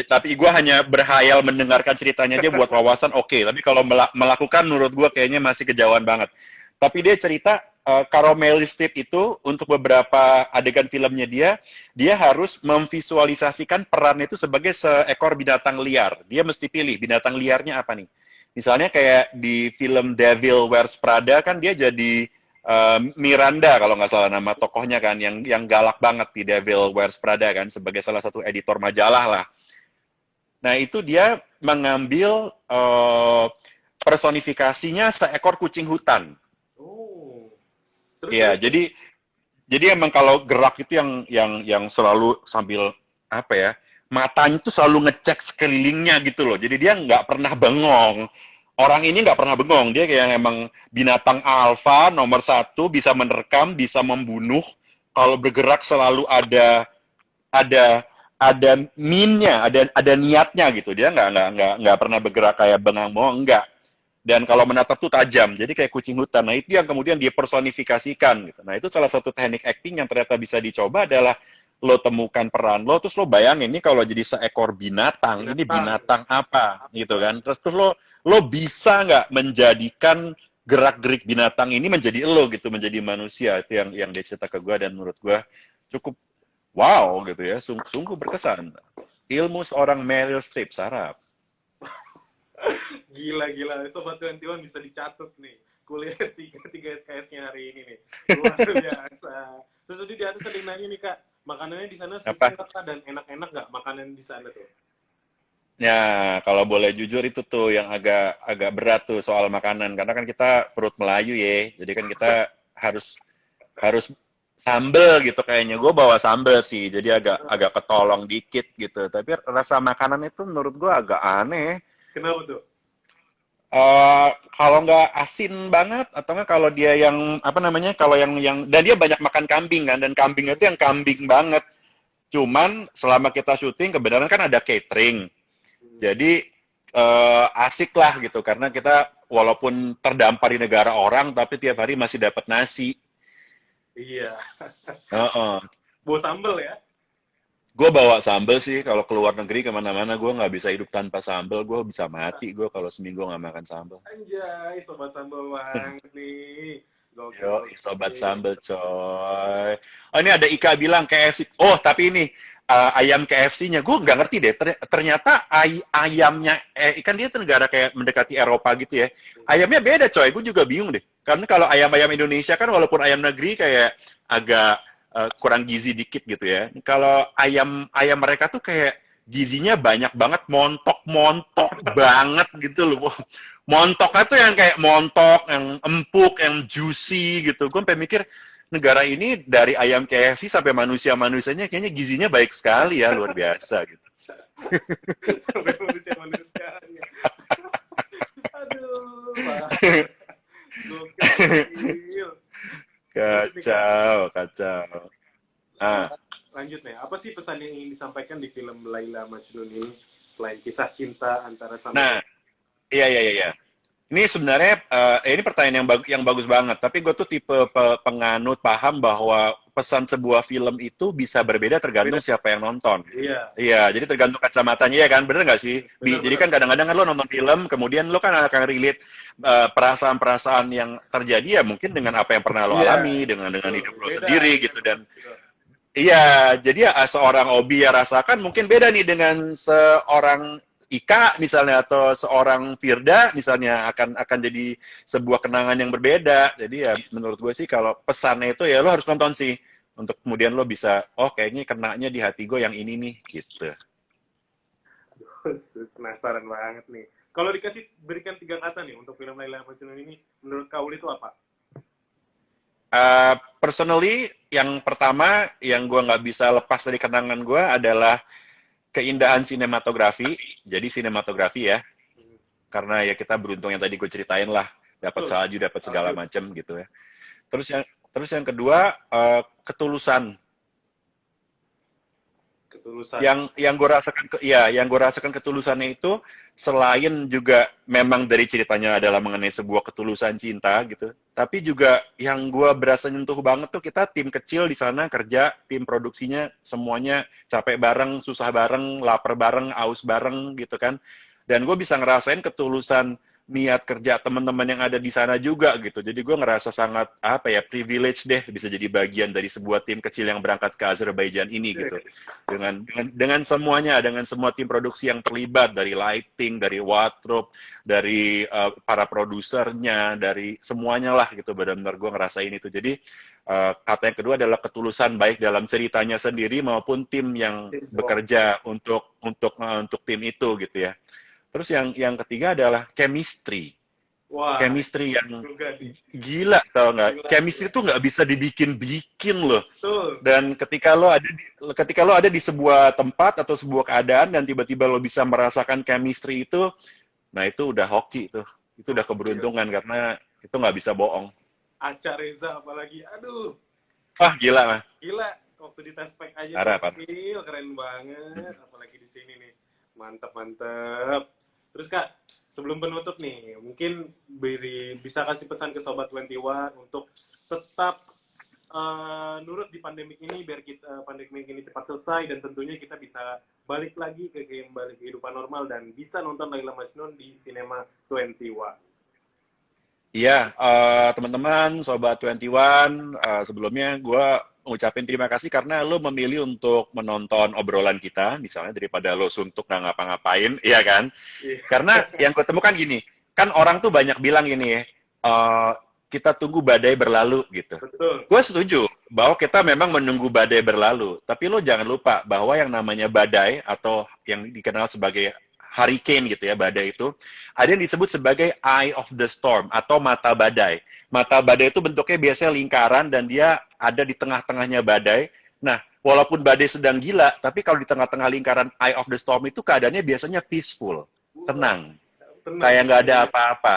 Speaker 2: tapi gua hanya berhayal mendengarkan ceritanya aja buat wawasan. Oke. Tapi kalau melakukan, menurut gua kayaknya masih kejauhan banget. Tapi dia cerita kalau Meryl Streep itu untuk beberapa adegan filmnya dia harus memvisualisasikan peran itu sebagai seekor binatang liar. Dia mesti pilih binatang liarnya apa nih. Misalnya kayak di film Devil Wears Prada kan dia jadi Miranda kalau nggak salah nama tokohnya kan yang galak banget di Devil Wears Prada kan sebagai salah satu editor majalah lah. Nah itu dia mengambil personifikasinya seekor kucing hutan.
Speaker 1: Oh. Terus
Speaker 2: Iya,
Speaker 1: terus.
Speaker 2: jadi emang kalau gerak itu yang selalu sambil apa ya, matanya tuh selalu ngecek sekelilingnya gitu loh. Jadi dia nggak pernah bengong. Orang ini nggak pernah bengong. Dia kayak emang binatang alfa nomor satu, bisa menerkam, bisa membunuh. Kalau bergerak selalu ada ada minnya, ada niatnya gitu. Dia nggak pernah bergerak kayak bengang-bengong, enggak. Dan kalau menatap tuh tajam, jadi kayak kucing hutan. Nah itu yang kemudian dia personifikasikan gitu. Nah itu salah satu teknik acting yang ternyata bisa dicoba adalah lo temukan peran lo, terus lo bayangin ini kalau jadi seekor binatang, ini
Speaker 1: Binatang.
Speaker 2: binatang apa gitu
Speaker 1: Apa?
Speaker 2: kan. Terus lo bisa nggak menjadikan gerak-gerik binatang ini menjadi lo gitu, menjadi manusia. Itu yang dia cerita ke gue dan menurut gue cukup wow gitu ya, sungguh berkesan. Ilmu seorang Meryl Streep, Sarap.
Speaker 1: Gila, gila. Sobat 21 bisa dicatat nih. Kuliah S3, 3 SKS-nya hari ini nih. Luar biasa. Terus tadi di atas ada yang nanya nih, Kak. Makanannya di sana susah
Speaker 2: Apa?
Speaker 1: nggak, Kak? Dan enak-enak nggak makanan di sana tuh?
Speaker 2: Ya, kalau boleh jujur itu tuh yang agak agak berat tuh soal makanan karena kan kita perut Melayu ya. Jadi kan kita harus harus sambel gitu kayaknya. Gue bawa sambel sih, jadi agak
Speaker 1: Nah,
Speaker 2: agak ketolong dikit gitu. Tapi rasa makanan itu menurut gue agak aneh.
Speaker 1: kenapa tuh?
Speaker 2: Kalau nggak asin banget atau nggak kalau dia yang apa namanya kalau yang dan dia banyak makan kambing kan dan kambing itu yang kambing banget. Cuman selama kita syuting kebenaran kan ada catering.
Speaker 1: Hmm.
Speaker 2: Jadi asik lah gitu karena kita walaupun terdampar di negara orang tapi tiap hari masih dapat nasi.
Speaker 1: Iya.
Speaker 2: Heeh.
Speaker 1: Bawa sambel ya?
Speaker 2: Gue bawa sambel sih kalau keluar negeri kemana-mana gue nggak bisa hidup tanpa sambel. Gue bisa mati gue kalau seminggu nggak makan sambel.
Speaker 1: Anjay, sobat sambel banget nih. Gokil,
Speaker 2: Yo, sobat
Speaker 1: gokil.
Speaker 2: sambel coy. Oh ini ada Ika bilang KFC. Oh tapi ini ayam KFC-nya gue nggak ngerti deh. Ternyata ayamnya kan dia tuh negara kayak mendekati Eropa gitu ya. Ayamnya beda coy. Gue juga bingung deh. Karena kalau ayam-ayam Indonesia kan walaupun ayam negeri kayak agak kurang gizi dikit gitu ya. Kalau ayam ayam mereka tuh kayak gizinya banyak banget, montok-montok banget gitu loh. Montoknya tuh yang kayak montok, yang empuk, yang juicy gitu. Gue sampai mikir negara ini dari ayam KFC sampai manusia-manusianya kayaknya gizinya baik sekali ya, luar biasa gitu.
Speaker 1: Sampai manusia-manusianya. Aduh, Pak. Gokil. Lanjut nih, Kak.
Speaker 2: Kacau, kacau. Ah,
Speaker 1: Lanjut nih. Apa sih pesan yang ingin disampaikan di film Laila Majnun ini? Selain kisah cinta antara
Speaker 2: nah,
Speaker 1: sama.
Speaker 2: iya, iya, iya. Iya. Ini sebenarnya ini pertanyaan yang bagus banget. Tapi gue tuh tipe penganut paham bahwa pesan sebuah film itu bisa berbeda tergantung
Speaker 1: Beda.
Speaker 2: siapa yang nonton.
Speaker 1: Iya.
Speaker 2: Iya, jadi tergantung kacamatanya ya kan, bener nggak sih? Jadi
Speaker 1: Benar-benar.
Speaker 2: kan kadang-kadang kan lo nonton film, kemudian lo kan akan relate perasaan-perasaan yang terjadi ya mungkin dengan apa yang pernah lo
Speaker 1: Iya.
Speaker 2: alami, dengan
Speaker 1: Betul.
Speaker 2: hidup lo
Speaker 1: Beda.
Speaker 2: sendiri
Speaker 1: Benar,
Speaker 2: gitu
Speaker 1: benar.
Speaker 2: dan
Speaker 1: Betul.
Speaker 2: iya, jadi ya seorang Obi ya rasakan mungkin beda nih dengan seorang Ika misalnya atau seorang Firda misalnya akan jadi sebuah kenangan yang berbeda. Jadi ya menurut gue sih kalau pesannya itu ya lo harus nonton sih untuk kemudian lo bisa oh kayaknya kenanya di hati gue yang ini nih gitu.
Speaker 1: Penasaran banget nih. Kalau dikasih berikan 3 kata nih untuk film Laila Majnun ini, menurut kau itu apa?
Speaker 2: Personally, yang pertama yang gue nggak bisa lepas dari kenangan gue adalah keindahan sinematografi. Jadi sinematografi ya,
Speaker 1: Hmm,
Speaker 2: karena ya kita beruntung yang tadi gue ceritain lah, dapat
Speaker 1: betul.
Speaker 2: salju, dapat segala
Speaker 1: Salju.
Speaker 2: macam gitu ya. Terus yang kedua ketulusan.
Speaker 1: Ketulusan.
Speaker 2: Yang gue rasakan ketulusannya itu selain juga memang dari ceritanya adalah mengenai sebuah ketulusan cinta gitu, tapi juga yang gue berasa nyentuh banget tuh kita tim kecil di sana kerja, tim produksinya semuanya capek bareng, susah bareng, lapar bareng, aus bareng gitu kan, dan gue bisa ngerasain ketulusan niat kerja teman-teman yang ada di sana juga gitu. Jadi gue ngerasa sangat apa ya privilege deh bisa jadi bagian dari sebuah tim kecil yang berangkat ke Azerbaijan ini gitu. Dengan semuanya, dengan semua tim produksi yang terlibat dari lighting, dari wardrobe, dari para produsernya, dari semuanya lah gitu. Benar-benar gue ngerasain itu. Jadi kata yang kedua adalah ketulusan baik dalam ceritanya sendiri maupun tim yang bekerja untuk tim itu gitu ya. Terus yang ketiga adalah chemistry.
Speaker 1: Wah,
Speaker 2: Chemistry yang
Speaker 1: juga nih.
Speaker 2: gila, tau nggak?
Speaker 1: Gila,
Speaker 2: Chemistry
Speaker 1: gila.
Speaker 2: itu nggak bisa dibikin-bikin loh.
Speaker 1: Betul.
Speaker 2: Dan ketika lo ada di sebuah tempat atau sebuah keadaan dan tiba-tiba lo bisa merasakan chemistry itu, nah itu udah hoki tuh. Itu udah
Speaker 1: Iya.
Speaker 2: keberuntungan karena itu nggak bisa bohong.
Speaker 1: Aca Reza apalagi. Aduh,
Speaker 2: Wah gila mah.
Speaker 1: gila. Waktu di tes pack aja tuh,
Speaker 2: Parah, parah.
Speaker 1: gokil, keren banget. Apalagi di sini nih. Mantep, mantep. Terus Kak, sebelum penutup nih, mungkin bisa kasih pesan ke Sobat 21 untuk tetap nurut di pandemik ini biar kita pandemik ini cepat selesai dan tentunya kita bisa balik lagi ke kembali kehidupan normal dan bisa nonton Laila Majnun di Cinema 21.
Speaker 2: Iya, teman-teman, Sobat 21, sebelumnya gue ngucapin terima kasih karena lo memilih untuk menonton obrolan kita, misalnya daripada lo suntuk nggak ngapa-ngapain, iya kan?
Speaker 1: Iya,
Speaker 2: Karena yang gue temukan gini, kan orang tuh banyak bilang gini ya, kita tunggu badai berlalu gitu.
Speaker 1: betul.
Speaker 2: Gue setuju bahwa kita memang menunggu badai berlalu, tapi lo jangan lupa bahwa yang namanya badai atau yang dikenal sebagai hurricane gitu ya, badai itu, ada yang disebut sebagai eye of the storm atau mata badai. Mata badai itu bentuknya biasanya lingkaran dan dia ada di tengah-tengahnya badai. Nah, walaupun badai sedang gila, tapi kalau di tengah-tengah lingkaran eye of the storm itu keadaannya biasanya peaceful,
Speaker 1: Wah,
Speaker 2: tenang,
Speaker 1: tenang
Speaker 2: kayak nggak ada
Speaker 1: sekali.
Speaker 2: apa-apa.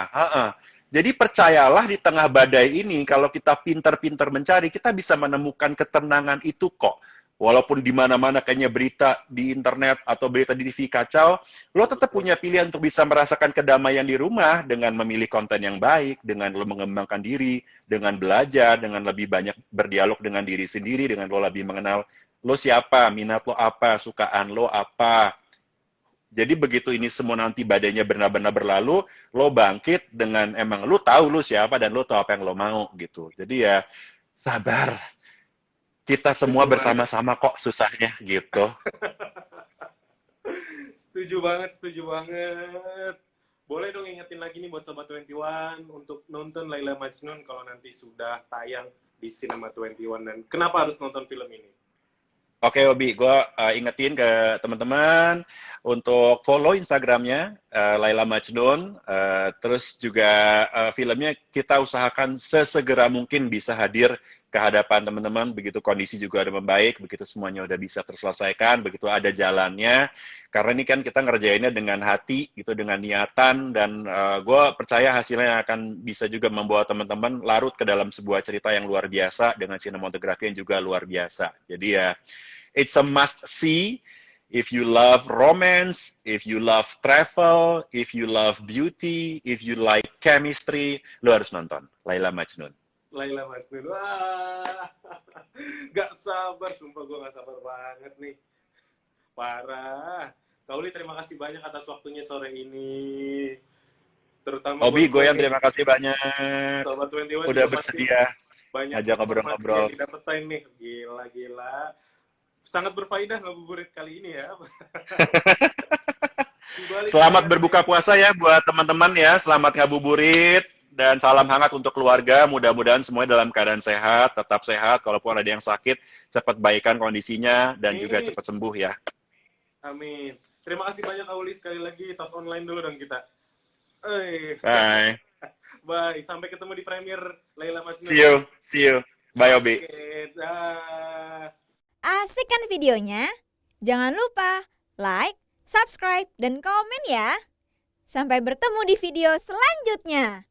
Speaker 2: Jadi percayalah di tengah badai ini, kalau kita pintar-pintar mencari, kita bisa menemukan ketenangan itu kok. Walaupun di mana-mana kayaknya berita di internet atau berita di TV kacau, lo tetap punya pilihan untuk bisa merasakan kedamaian di rumah dengan memilih konten yang baik, dengan lo mengembangkan diri, dengan belajar, dengan lebih banyak berdialog dengan diri sendiri, dengan lo lebih mengenal lo siapa, minat lo apa, sukaan lo apa. Jadi begitu ini semua nanti badainya benar-benar berlalu, lo bangkit dengan emang lo tahu lo siapa dan lo tahu apa yang lo mau gitu. Jadi ya sabar, kita semua
Speaker 1: Setuju banget.
Speaker 2: bersama-sama kok susahnya gitu.
Speaker 1: Setuju banget, setuju banget. Boleh dong ingetin lagi nih buat Sobat 21 untuk nonton Laila Majnun kalau nanti sudah tayang di Cinema 21 dan kenapa harus nonton film ini?
Speaker 2: Oke, Obi, gue ingetin ke teman-teman untuk follow Instagramnya Laila Majnun. Terus juga filmnya kita usahakan sesegera mungkin bisa hadir ke hadapan teman-teman. Begitu kondisi juga udah membaik, begitu semuanya udah bisa terselesaikan, begitu ada jalannya. Karena ini kan kita ngerjainnya dengan hati, gitu, dengan niatan, dan gue percaya hasilnya akan bisa juga membawa teman-teman larut ke dalam sebuah cerita yang luar biasa dengan sinematografi yang juga luar biasa. Jadi ya, it's a must see if you love romance, if you love travel, if you love beauty, if you like chemistry, lo harus nonton Laila Majnun.
Speaker 1: Laila Majnun. Wah, gak sabar, sumpah gue gak sabar banget nih. Parah. Kauli, terima kasih banyak atas waktunya sore ini. Terutama buat
Speaker 2: Obi, gue yang
Speaker 1: gue,
Speaker 2: terima kasih banyak
Speaker 1: Sobat 21
Speaker 2: udah
Speaker 1: juga pasti
Speaker 2: bersedia
Speaker 1: banyak
Speaker 2: ngajak
Speaker 1: informasi
Speaker 2: ngobrol-ngobrol.
Speaker 1: yang didapetin nih. Gila-gila. Sangat berfaedah ngabuburit kali ini ya. Balik
Speaker 2: Selamat
Speaker 1: lagi.
Speaker 2: berbuka puasa ya buat teman-teman ya. Selamat ngabuburit dan salam hangat untuk keluarga. Mudah-mudahan semuanya dalam keadaan sehat, tetap sehat. Kalaupun ada yang sakit, cepat baikan kondisinya dan juga
Speaker 1: Amin.
Speaker 2: cepat sembuh ya.
Speaker 1: Amin. Terima kasih banyak Auli, sekali lagi tos online dulu dong kita.
Speaker 2: Bye.
Speaker 1: Bye. Sampai ketemu di Premier Laila Majnun.
Speaker 2: See you. See you. Bye Obi.
Speaker 1: Oke, dah.
Speaker 3: Asik kan videonya? Jangan lupa like, subscribe, dan komen ya. Sampai bertemu di video selanjutnya.